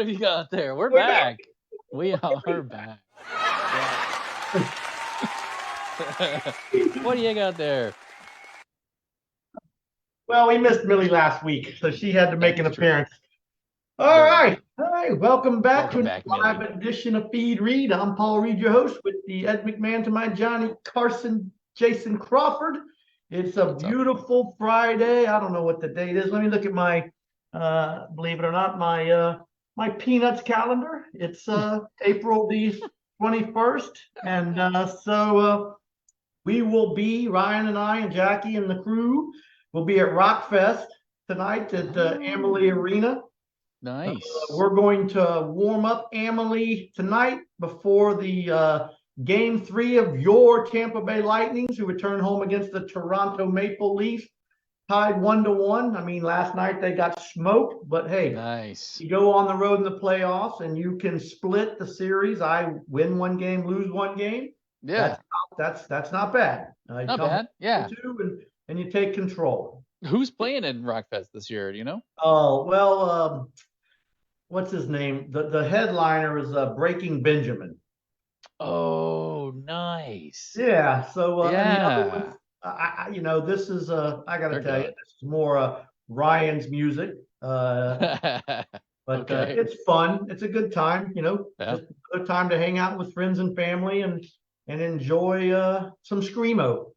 do you got there? We're We're back. We are back. What do you got there? Well, we missed Millie last week, so she had to make an That's true. appearance. All right. Welcome back Welcome to back, a live Millie. edition of Feed Read. I'm Paul Reed, your host, with the Ed McMahon to my Johnny Carson, Jason Crawford. It's a What's up? beautiful Friday. I don't know what the date is. Let me look at my, believe it or not, my Peanuts calendar. It's April the 21st, and so we will be, Ryan and I and Jackie and the crew will be at Rockfest tonight at Amalie Arena. Nice. We're going to warm up Amalie tonight before the Game 3 of your Tampa Bay Lightnings, who return home against the Toronto Maple Leafs, tied 1-1. I mean, last night they got smoked, but hey, Nice. you go on the road in the playoffs and you can split the series. I win one game, lose one game. Yeah. That's not bad. Not bad. Yeah. And you take control. Who's playing in Rockfest this year? Do you know? Oh, well, what's his name? The headliner is Breaking Benjamin. Oh, nice. Yeah. So and the other Yeah. ones, this is I got to They're tell you, good. this is more Ryan's music. But Okay. it's fun. It's a good time. Yeah. Just a time to hang out with friends and family and enjoy some screamo.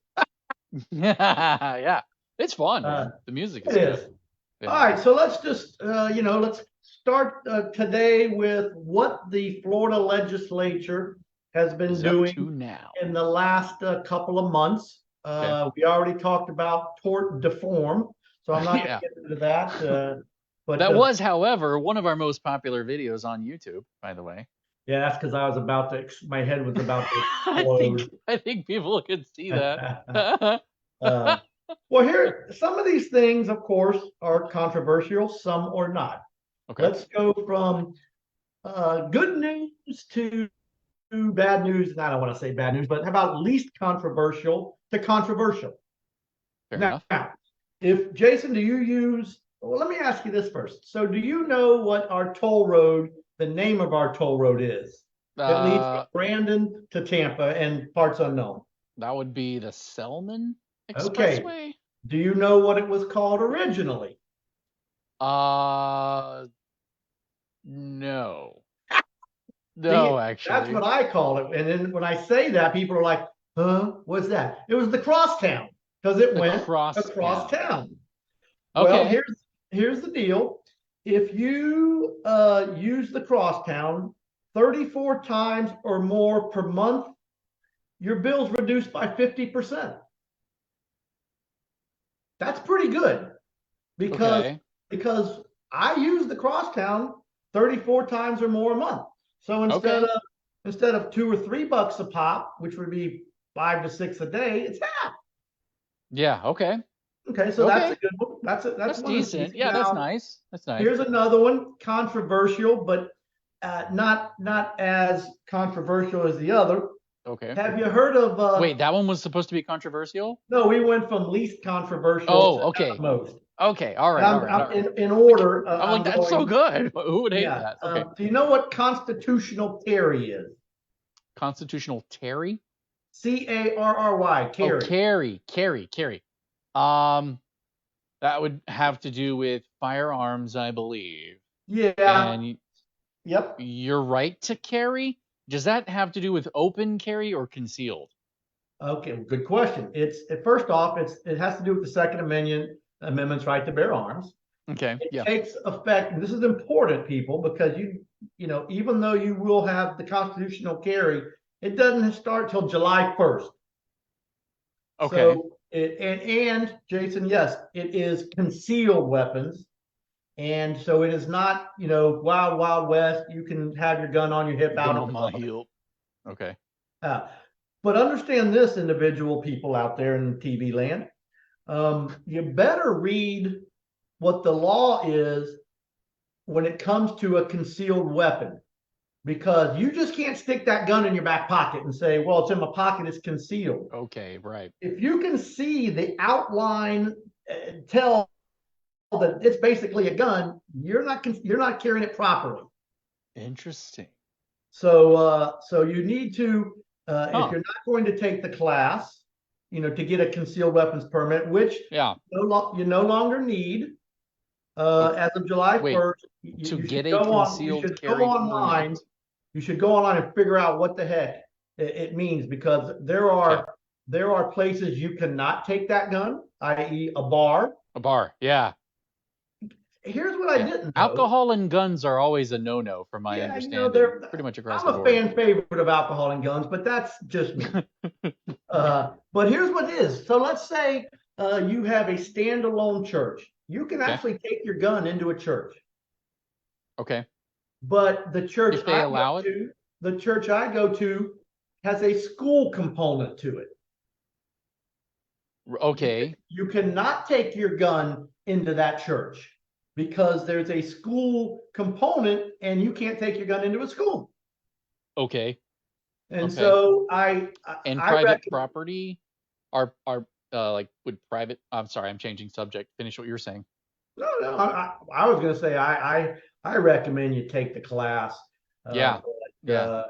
Yeah. It's fun, man. The music is It good. is. Yeah. All right, so let's just let's start today with what the Florida legislature has been Is up doing to now. in the last couple of months. Okay. We already talked about tort deform, so I'm not going Yeah. to get into that. But That was, however, one of our most popular videos on YouTube, by the way. yeah, that's because I was about to. My head was about to I explode. think people can see that. Well, here, some of these things, of course, are controversial, some are not. Okay. Let's go from good news to bad news. And I don't want to say bad news, but how about least controversial to controversial? Fair Now, enough. if Jason, do you use? Well, let me ask you this first. So, do you know what our toll road, the name of our toll road is? That leads from Brandon to Tampa and parts unknown. That would be the Selman Okay. Expressway. Do you know what it was called originally? No. See, Actually. that's what I call it. And then when I say that, people are like, huh, what's that? It was the crosstown because it went across town. Okay. Well, here's the deal. If you use the crosstown 34 times or more per month, your bill's reduced by 50%. That's pretty good because I use the crosstown 34 times or more a month. So instead of $2 or $3 a pop, which would be 5 to 6 a day, it's half. Yeah. Okay. Okay, so that's a good one. That's one decent. Yeah, that's nice. That's nice. Here's another one, controversial, but not as controversial as the other. Okay. Have you heard of? Wait, that one was supposed to be controversial? No, we went from least controversial to most. Okay, all right. In order. I'm like, that's so good. Who would hate that? Okay. Do you know what constitutional carry is? Constitutional Terry? Carry. Carry. That would have to do with firearms, I believe. Yeah. And yep. Your right to carry? Does that have to do with open carry or concealed? Okay, good question. It's first off, it has to do with the Second Amendment's right to bear arms. Okay. It takes effect, and this is important, people, because even though you will have the constitutional carry, it doesn't start till July 1st. Okay. So and Jason, yes, it is concealed weapons. And so it is not, wild west. You can have your gun on your hip out on my heel. Okay. But understand this, individual people out there in TV land. You better read what the law is when it comes to a concealed weapon, because you just can't stick that gun in your back pocket and say, well, it's in my pocket, it's concealed. Okay, right. If you can see the outline, tell that it's basically a gun, you're not carrying it properly. Interesting. So you need to, if Huh. you're not going to take the class, to get a concealed weapons permit, which Yeah. you no longer need, Okay. as of July Wait, 1st, to you should get a go on, you concealed should go carry online. permit. You should go online and figure out what the heck it means, because there Okay. are there are places you cannot take that gun, i.e., a bar. A bar. Yeah. Here's what I Yeah. didn't know. Alcohol and guns are always a no-no, from my Yeah, understanding, pretty much across I'm the a board. fan favorite of alcohol and guns, but that's just me. But here's what it is. So let's say you have a standalone church. You can Okay. actually take your gun into a church, Okay. but If they allow it. the church I go to has a school component to it. Okay. You cannot take your gun into that church because there's a school component, and you can't take your gun into a school. Okay. And Okay. so And I private reckon. property are like would private. I'm sorry, I'm changing subject. Finish what you're saying. No, I was going to say I recommend you take the class, Yeah. Yeah.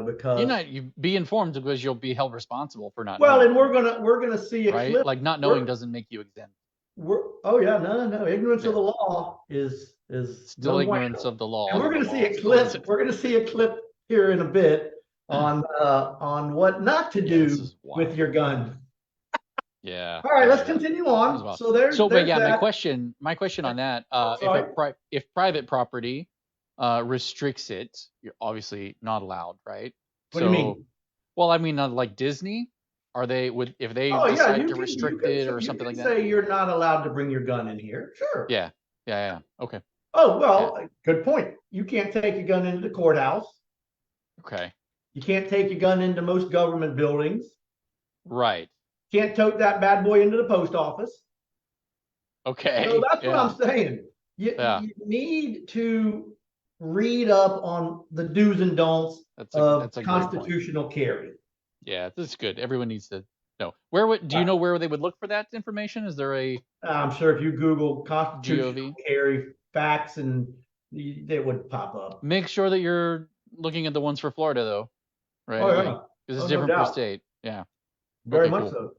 because You be informed, because you'll be held responsible for not well, knowing, and we're gonna see a right? clip. Like not knowing We're doesn't make you exempt. we're Oh yeah, no, ignorance of Yeah. the law is Still no ignorance bueno. of the law And is we're the gonna see law. a Still clip. exists. We're gonna see a clip here in a bit on what not to Yeah, this do is with wild. your gun. Yeah, All right, yeah, let's yeah. continue This is on. wild. So there's So, but there's yeah, that. my question on that, Oh, sorry. if private property restricts it, you're obviously not allowed, right? What do you So, mean? well, I mean, like Disney, are they would if they Oh yeah, decide to restrict it or you something can like that? say you're not allowed to bring your gun in here. Sure. Yeah, yeah, yeah. Okay, Oh yeah, well, good point. You can't take a gun into the courthouse. okay, You can't take your gun into most government buildings. right, Can't tote that bad boy into the post office. So okay, that's what I'm yeah, saying. yeah. You need to read up on the do's and don'ts of That's a great point. constitutional carry. Yeah, this is good. Everyone needs to know. Where would do you know where they would look for that information? Is there a I'm sure if you Google constitutional GOV? carry facts, and it would pop up. Make sure that you're looking at the ones for Florida, though, Oh right? Like, yeah, because oh it's no different per doubt, state. Yeah. very Okay, much cool. so.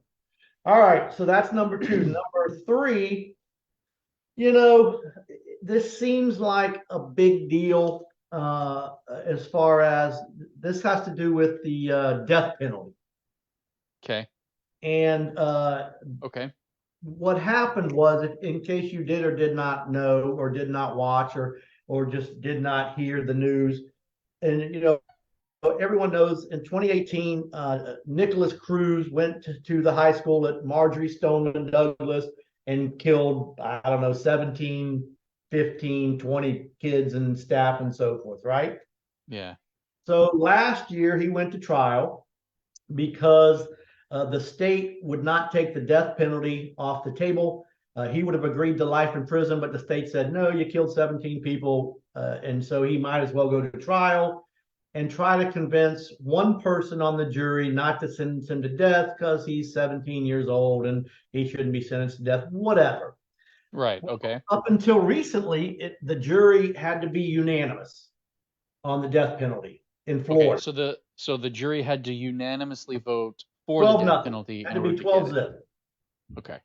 All right, so that's number two. Number three, you know, this seems like a big deal as far as this has to do with the death penalty. Okay. And Okay. what happened was, if, in case you did or did not know, or did not watch, or just did not hear the news, and everyone knows in 2018, Nicholas Cruz went to the high school at Marjorie Stoneman Douglas and killed, I don't know, 17, 15, 20 kids and staff and so forth, right? Yeah. So last year he went to trial because the state would not take the death penalty off the table. He would have agreed to life in prison, but the state said, no, you killed 17 people. And so he might as well go to trial and try to convince one person on the jury not to sentence him to death because he's 17 years old and he shouldn't be sentenced to death, whatever. Right. Well, Okay. up until recently, the jury had to be unanimous on the death penalty in Okay. Florida. So the jury had to unanimously vote for the 12 death nothing. penalty Had in to order be to get 12 it. zip. Okay.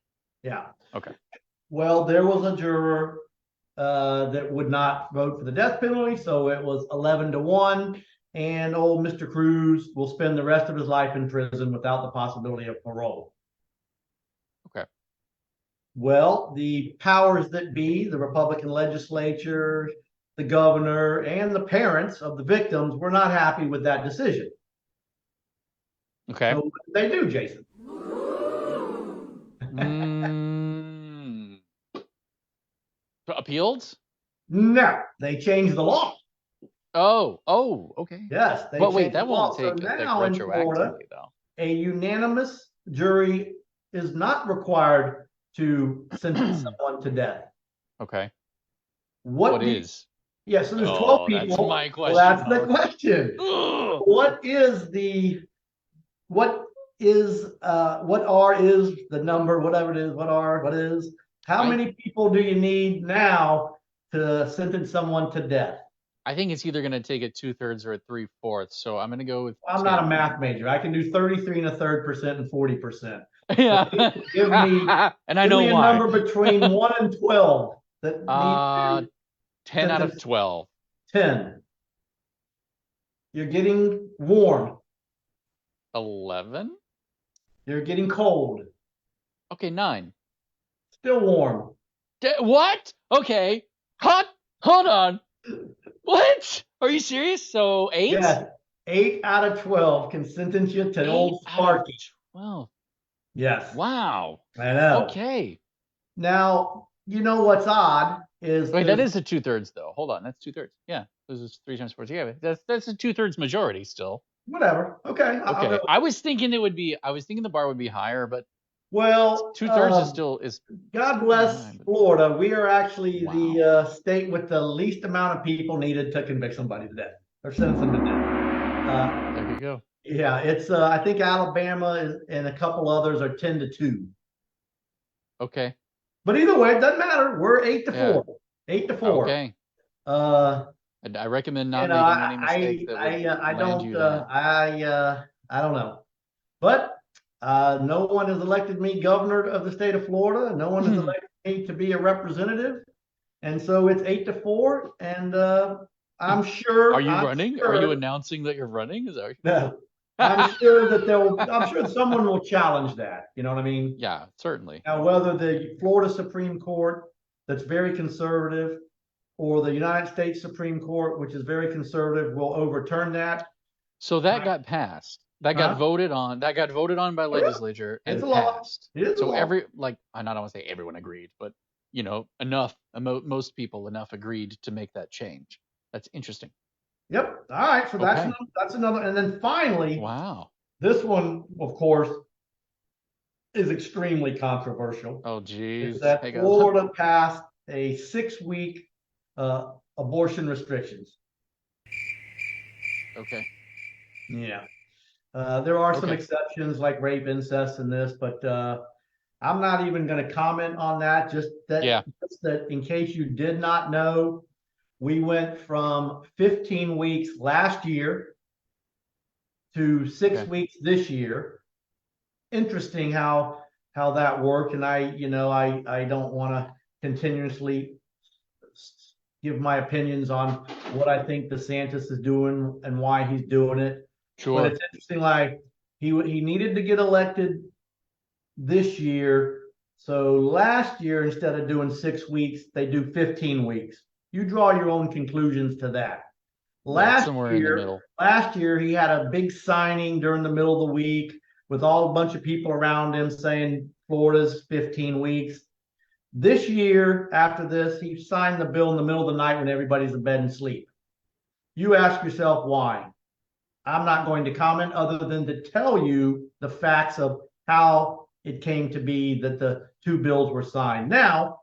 Yeah. Okay. Well, there was a juror that would not vote for the death penalty, so it was 11-1. And old Mr. Cruz will spend the rest of his life in prison without the possibility of parole. Okay. Well, the powers that be, the Republican legislature, the governor, and the parents of the victims were not happy with that decision. Okay. So what did they do, Jason? Appealed? No, they changed the law. Oh, okay. Yes, they But wait, changed the that won't law. So take effect now in Florida, retroactively, though. a unanimous jury is not required to sentence someone to death. Okay. What do you, is? yeah, so there's 12 Oh, that's people. my Well, question. that's the Okay. question. Ugh. What is the what is the number, whatever it is, what is, how I many people do you need now to sentence someone to death? I think it's either going to take a 2/3 or a 3/4. So I'm going to go with I'm 2. not a math major. I can do 33 and a third percent and 40%. Yeah. Give me And I give know me a why. number between 1 and 12 that needs to 10 since out of it's 12. 10. You're getting warm. 11. You're getting cold. Okay, 9. Still warm. What? Okay. Hold on. What? Are you serious? So 8? Yes. 8 out of 12 can sentence you to 8 old out of Sparky. 12. Yes. Wow. I know. Okay. Now, you know what's odd is Wait, that is a 2/3 though. Hold on, that's 2/3. Yeah, this is 3 times 4. Yeah, that's a 2/3 majority still. whatever. Okay. I'll Okay, go. I was thinking the bar would be higher, but Well, 2/3 is still is God pretty bless high. But Florida. We are actually wow. the state with the least amount of people needed to convict somebody to death or sentence them to death. There you go. Yeah, it's I think Alabama and a couple others are 10-2. Okay. But either way, it doesn't matter. We're 8-4. Yeah. 8-4. Okay. Uh, I recommend you not know, making any mistakes that would I land don't you that. I don't know. But no one has elected me governor of the state of Florida. No one has elected me to be a representative. And so it's 8-4. And I'm sure. Are you I'm running? sure, Are you announcing that you're running? Is that? no, I'm sure that I'm sure someone will challenge that. You know what I mean? Yeah, certainly. Now, whether the Florida Supreme Court, that's very conservative, or the United States Supreme Court, which is very conservative, will overturn that. So that got passed. That got Huh? voted on. That got voted on by Oh, yeah. legislature It's and a law. passed. It is a So law. I don't want to say everyone agreed, but enough. Most people enough agreed to make that change. That's interesting. Yep. All right. So Okay. that's another. And then finally, Wow. this one, of course, is extremely controversial. Oh, geez. Is that Florida passed a 6-week abortion restrictions. Okay. Yeah. There are some exceptions like rape, incest, and this, but I'm not even going to comment on that. Just that in case you did not know, we went from 15 weeks last year to 6 weeks this year. Interesting how that worked, and I don't want to continuously give my opinions on what I think DeSantis is doing and why he's doing it. Sure. But it's interesting, like he needed to get elected this year. So last year, instead of doing 6 weeks, they do 15 weeks. You draw your own conclusions to that. Somewhere in the middle. Last year, he had a big signing during the middle of the week with all a bunch of people around him saying Florida's 15 weeks. This year, after this, he signed the bill in the middle of the night when everybody's in bed and sleep. You ask yourself why. I'm not going to comment other than to tell you the facts of how it came to be that the two bills were signed. Now,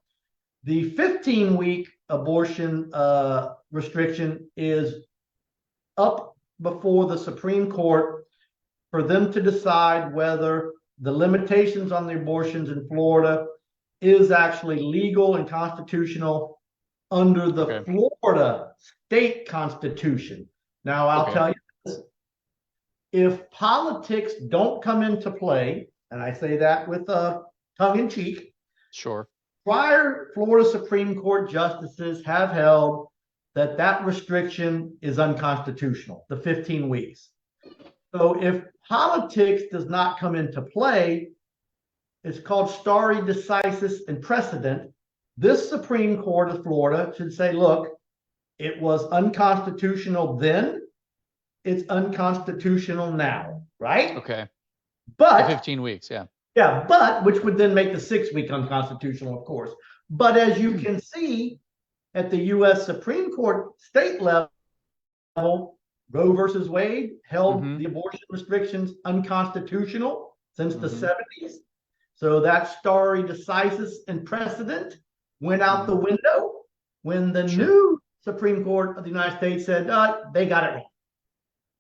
the 15-week abortion restriction is up before the Supreme Court for them to decide whether the limitations on the abortions in Florida is actually legal and constitutional under the Florida state constitution. Now, I'll tell you this. If politics don't come into play, and I say that with tongue in cheek, sure, prior Florida Supreme Court justices have held that restriction is unconstitutional, the 15 weeks. So if politics does not come into play, it's called stare decisis and precedent. This Supreme Court of Florida should say, look, it was unconstitutional then, it's unconstitutional now, right? Okay. But the 15 weeks, yeah. Yeah, but which would then make the 6-week unconstitutional, of course. But as you can see at the U.S. Supreme Court state level, Roe versus Wade held the abortion restrictions unconstitutional since the 70s. So that stare decisis and precedent went out the window when the new Supreme Court of the United States said they got it wrong.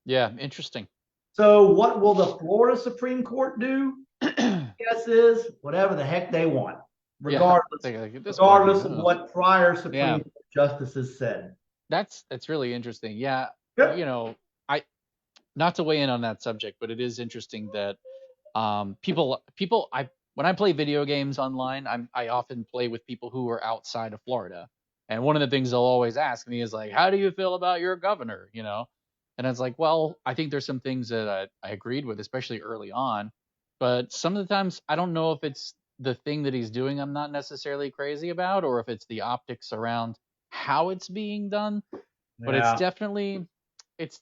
Yeah, interesting. So what will the Florida Supreme Court do? Guess is whatever the heck they want, regardless of what prior Supreme Court justices said. That's really interesting. Yeah, Yep. I not to weigh in on that subject, but it is interesting that people I when I play video games online, I often play with people who are outside of Florida. And one of the things they'll always ask me is like, "How do you feel about your governor?" And it's like, well, I think there's some things that I agreed with, especially early on, but some of the times I don't know if it's the thing that he's doing I'm not necessarily crazy about, or if it's the optics around how it's being done. But Yeah. it's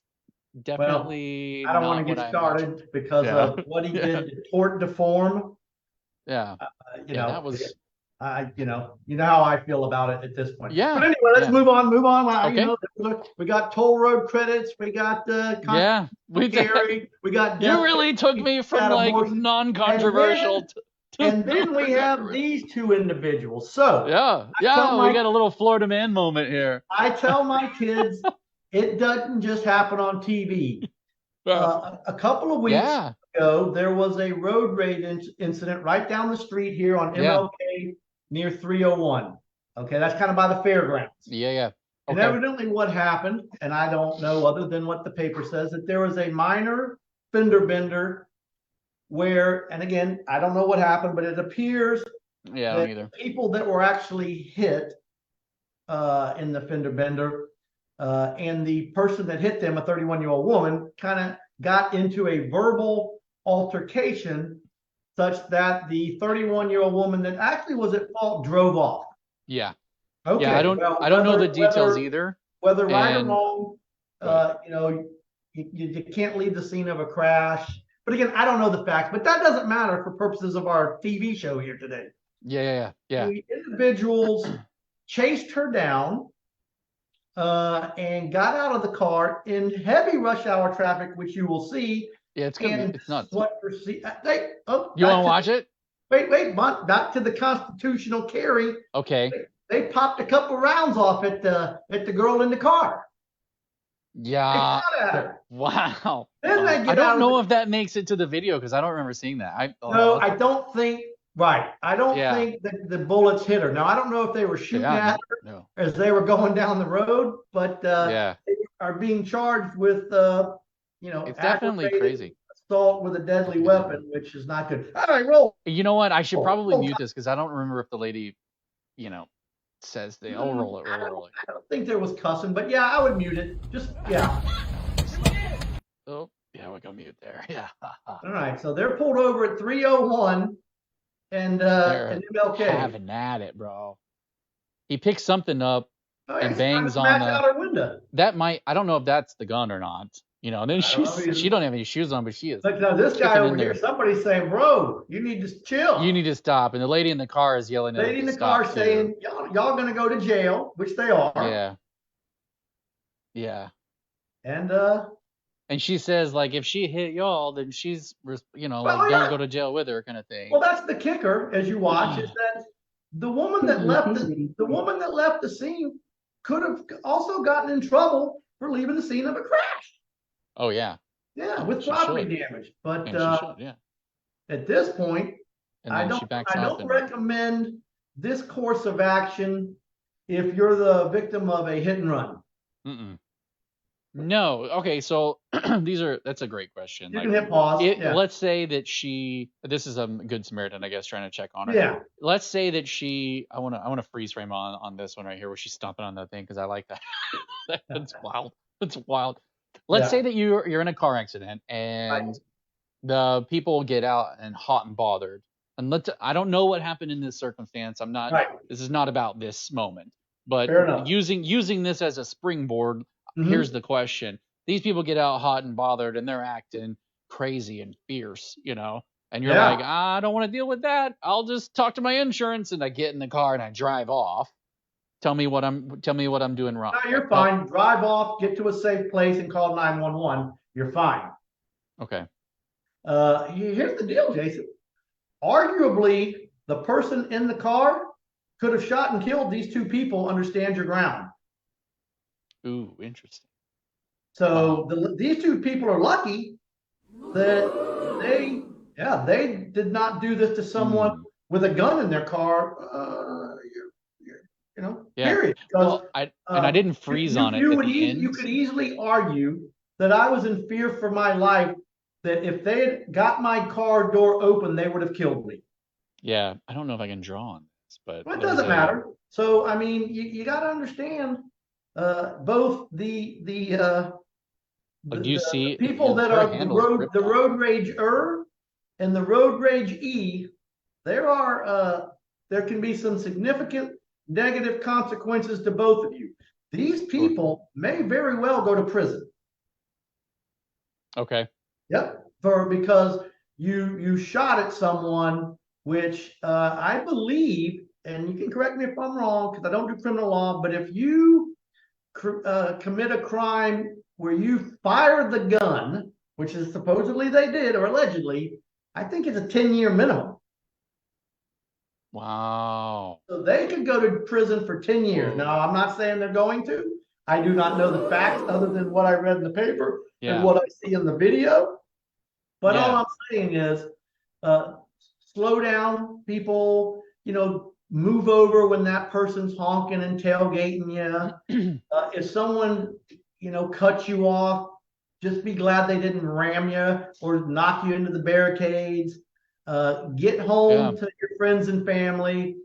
Well, definitely I don't want not to what get I imagined. started because Yeah. of what he Yeah. did to tort de form. Yeah. Uh, you Yeah, that know, was you know how I feel about it at this point. But yeah, anyway, let's yeah. move on. Move on. Okay. We got toll road credits. We got Yeah. constitutional carry. We got You death really took penalty. me We from got like abortion, and non-controversial then to and then super we have controversial. these two individuals. So Yeah. I tell Yeah, we my got a little Florida man moment here. I tell my kids it doesn't just happen on TV. Yeah. A couple of weeks Yeah. ago, there was a road rage incident right down the street here on Yeah. MLK near 301. Okay, that's kind of by the fairgrounds. Yeah, yeah. And Okay. evidently, what happened, and I don't know other than what the paper says, that there was a minor fender bender where, and again, I don't know what happened, but it appears Yeah, I don't that either. people that were actually hit in the fender bender and the person that hit them, a 31-year-old woman, kind of got into a verbal altercation such that the 31-year-old woman that actually was at fault drove off. Yeah. Yeah, Okay, well, I don't know the details either. whether right or And wrong, right. you can't leave the scene of a crash. But again, I don't know the facts, but that doesn't matter for purposes of our TV show here today. Yeah, yeah, yeah. The individuals chased her down and got out of the car in heavy rush hour traffic, which you will see, Yeah, it's gonna be and it's nuts. what proceed. You wanna watch it? Wait, back to the constitutional carry. Okay. They popped a couple rounds off at the girl in the car. They Yeah. shot at her. Wow. Then they I get don't out of know the. if that makes it to the video because I don't remember seeing that. No, I don't think. Right. I don't Yeah. think that the bullets hit her. Now, I don't know if they were shooting Yeah. at her No. as they were going down the road, but Yeah. they are being charged with, It's definitely aggravated crazy. assault with a deadly Okay, there we go. weapon, which is not good. All right, roll. You know what? I should probably Roll. mute this because I don't remember if the lady, says the. Oh, roll it, roll it, roll it. I don't think there was cussing, but yeah, I would mute it. Just, yeah. Oh, yeah, we're gonna mute there. Yeah. All right, so they're pulled over at 301 and They're MLK. having at it, bro. He picks something up Oh, yeah, and he's trying to bangs on smash the. out her window. That might. I don't know if that's the gun or not. And then I don't know she either. don't have any shoes on, but she is But now this guy kicking in over here, there. somebody's saying, "Bro, you need to chill." You need to stop. And the lady in the car is yelling at him Lady in to the car stop too. saying, "Y'all gonna go to jail," which they are. Yeah. Yeah. And And she says like if she hit y'all, then she's well, don't yeah. go to jail with her kind of thing. Well, that's the kicker as you watch is that the woman that left the scene could have also gotten in trouble for leaving the scene of a crash. Oh yeah. Yeah, with She property should. damage. But And she should, yeah. at this point, And then she backs I off don't and recommend this course of action if you're the victim of a hit and run. mm-mm. No. Okay, so that's a great question. You Like can hit pause. Yeah. let's say that this is a good Samaritan, I guess, trying to check on her. Yeah. Let's say that I wanna freeze frame on this one right here where she's stomping on that thing because I like that. That's wild. That's wild. Let's say that you're in a car accident and the people get out and hot and bothered. And I don't know what happened in this circumstance. I'm not this is not about this moment. But Fair enough. using this as a springboard, here's the question. These people get out hot and bothered and they're acting crazy and fierce, and you're like, I don't want to deal with that. I'll just talk to my insurance. And I get in the car and I drive off. Tell me what I'm doing wrong. No, you're fine. Drive off, get to a safe place and call 911. You're fine. Okay. Here's the deal, Jason. Arguably, the person in the car could have shot and killed these two people under stand your ground. Ooh, interesting. So these two people are lucky that they did not do this to someone with a gun in their car. Yeah. period. Because Well, I didn't freeze on it at the you end. could easily argue that I was in fear for my life, that if they had got my car door open, they would have killed me. Yeah, I don't know if I can draw on this, but Well, it there's doesn't a matter. So I mean, you got to understand both like, do you the see people that her are handles ripped the off? road rage and the road rage E. There are there can be some significant negative consequences to both of you. These Sure. people may very well go to prison. Okay. Yep, for because you shot at someone, which I believe, and you can correct me if I'm wrong because I don't do criminal law, but if you commit a crime where you fired the gun, which is supposedly they did or allegedly, I think it's a 10-year minimum. Wow. So they could go to prison for 10 years. Whoa. Now, I'm not saying they're going to. I do not know the facts other than what I read in the paper and Yeah. what I see in the video. But all Yeah. I'm saying is uh, slow down, people, move over when that person's honking and tailgating you. If someone, cuts you off, just be glad they didn't ram you or knock you into the barricades. Get Yeah. home to your friends and family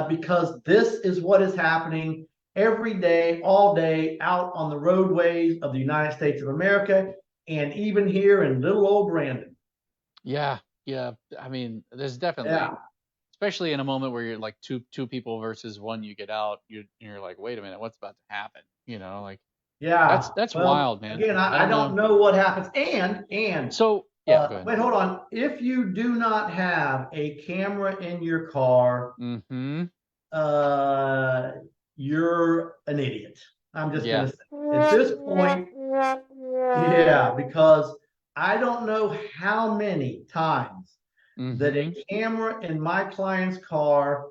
because this is what is happening every day, all day, out on the roadways of the United States of America, and even here in little old Brandon. Yeah. Yeah. I mean, there's definitely, Yeah, especially in a moment where you're like two people versus one, you get out, you're like, wait a minute, what's about to happen? Like yeah. that's Well, wild, man. again, I I don't don't know. know what happens. And So yeah, go ahead. wait, hold on. If you do not have a camera in your car, Mm-hmm. uh, you're an idiot. I'm just Yeah. gonna say at this point, yeah, because I don't know how many times that a Mm-hmm. camera in my client's car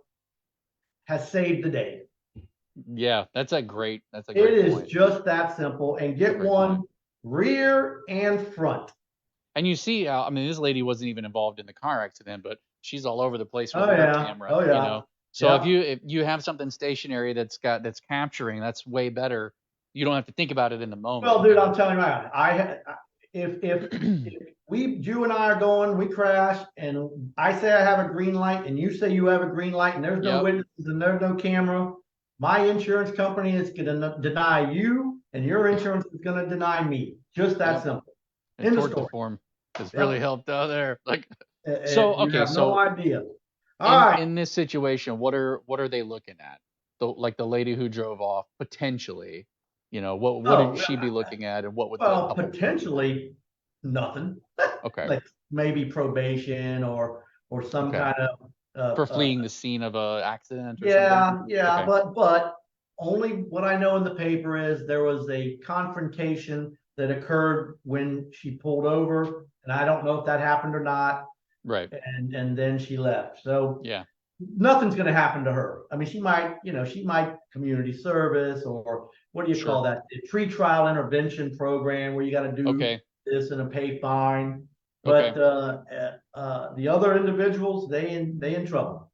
has saved the day. Yeah, that's a It great is point. just that simple. And That's a get great one point. rear and front. And you see how, I mean, this lady wasn't even involved in the car accident, but she's all over the place with Oh her yeah. camera, Oh yeah. So if Yep. you have something stationary that's capturing, that's way better. You don't have to think about it in the Well, moment, dude, I'm telling you right now, if you and I are going, we crash, and I say I have a green light, and you say you have a green light, and there's no Yep. witnesses and there's no camera, my insurance company is going to deny you, and your insurance is going to deny me. Just that Yep. simple. And In the tort story. reform has really Yep. helped out there. Like, so You okay, have no so idea. All in right. in this situation, what are they looking at? Like the lady who drove off potentially, what Oh, did she be looking at, and what would the well, couple be looking at? potentially nothing. Okay. Like maybe probation or some Okay. kind of For fleeing the scene of a accident or something? yeah, Okay. but only what I know in the paper is there was a confrontation that occurred when she pulled over, and I don't know if that happened or not, Right. and then she left. So Yeah. nothing's going to happen to her. I mean, she might community service or what do you call Sure. that? A pre-trial intervention program where you got to do Okay. this and a pay fine. Okay. But the other individuals, they in trouble.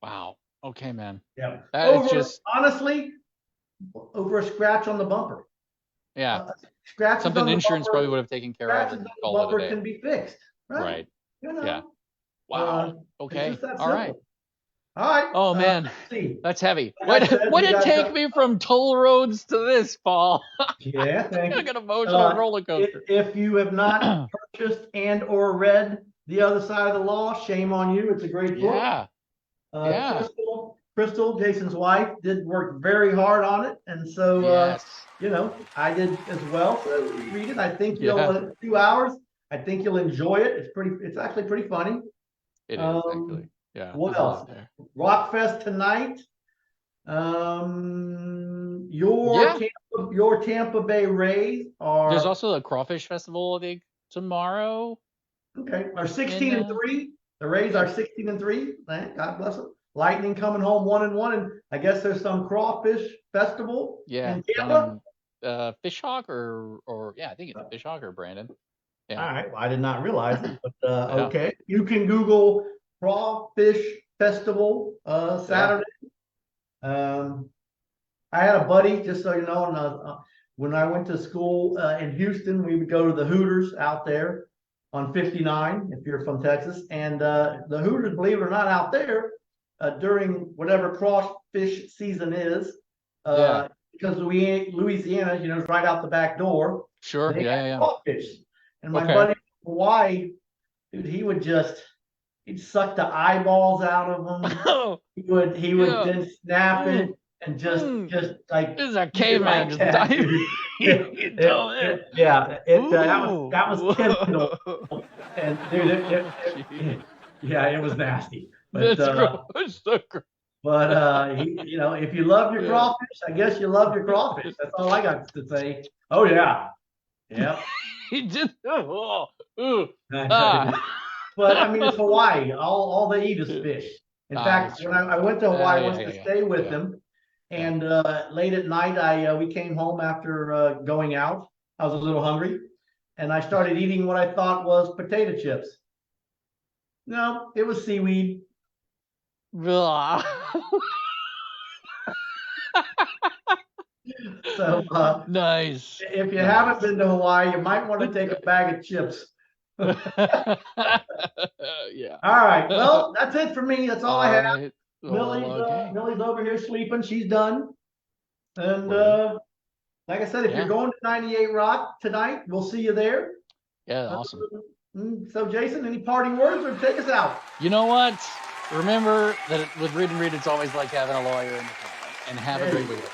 Wow. Okay, man. Yeah. That is just, Honestly, over a scratch on the bumper. yeah. Uh, scratches Something on the insurance probably bumper, would have taken care of scratches and on the called it a bumper day. can be fixed, right? Right. You Yeah. know, Wow. it's Okay. just that All right. simple. All right. Oh man, Let's see. that's heavy. Like I What said, what we did it got take me from toll roads to this, Paul? yeah, thank Like you. an emotional roller If, coaster. if you have not purchased and or read The Other Side of the Law, shame on you. It's a great book. Yeah. Yeah. Crystal, Jason's wife, did work very hard on it, and so Yes. I did as well. So read it. I think Yeah. you'll 2 hours. I think you'll enjoy it. It's actually pretty funny. It is Um, actually. Yeah. what There's a else? lot there. Rockfest tonight. Your Yeah. Tampa Bay Rays There's are also a crawfish festival, I think, tomorrow. okay. Are In 16-3. The Rays are yep. 16-3. God bless them. Lightning coming home 1-1, and I guess there's some crawfish festival Yeah. in Down Tampa. in Fishhawk or yeah, I think it's Fishhawk or Brandon. All Yeah. right, well, I did not realize it, but Yeah. okay. You can Google crawfish festival Yeah. Saturday. I had a buddy, just so you know, when I went to school in Houston, we would go to the Hooters out there on 59, if you're from Texas. And the Hooters, believe it or not, out there during whatever crawfish season is, Yeah. because Louisiana, is right out the back door. Sure. They Yeah. have Yeah. crawfish. And my Okay. buddy from Hawaii, dude, he'd suck the eyeballs out of them. Oh, He would yeah. then snap it Mm, and mm. just like This is a eat it caveman like just that, diving dude. into it. Yeah, Ooh. that was Kendall, Whoa. and dude, Jeez. yeah, it was nasty. But That's gross. So gross. if you love your Yeah. crawfish, I guess you love your crawfish. That's all I got to say. Oh yeah, yeah. He just. Oh, ooh. Ah. But I mean, it's Hawaii. All they eat is fish. In fact, That's when true. I went to Hawaii, I Yeah. wanted to stay with Yeah. them. And late at night, we came home after going out. I was a little hungry, and I started eating what I thought was potato chips. No, it was seaweed. Blah. So Nice. if you Nice. haven't been to Hawaii, you might want to take a bag of chips. Yeah. All right. Well, that's it for me. That's all I have. Right. Well, okay. Millie's over here sleeping. She's done. And Word. like I said, if Yeah. you're going to 98 Rock tonight, we'll see you there. Yeah. Awesome. So, Jason, any parting words or take us out? You know what? Remember that with Read and Read, it's always like having a lawyer in the family. And have a There great you go. weekend.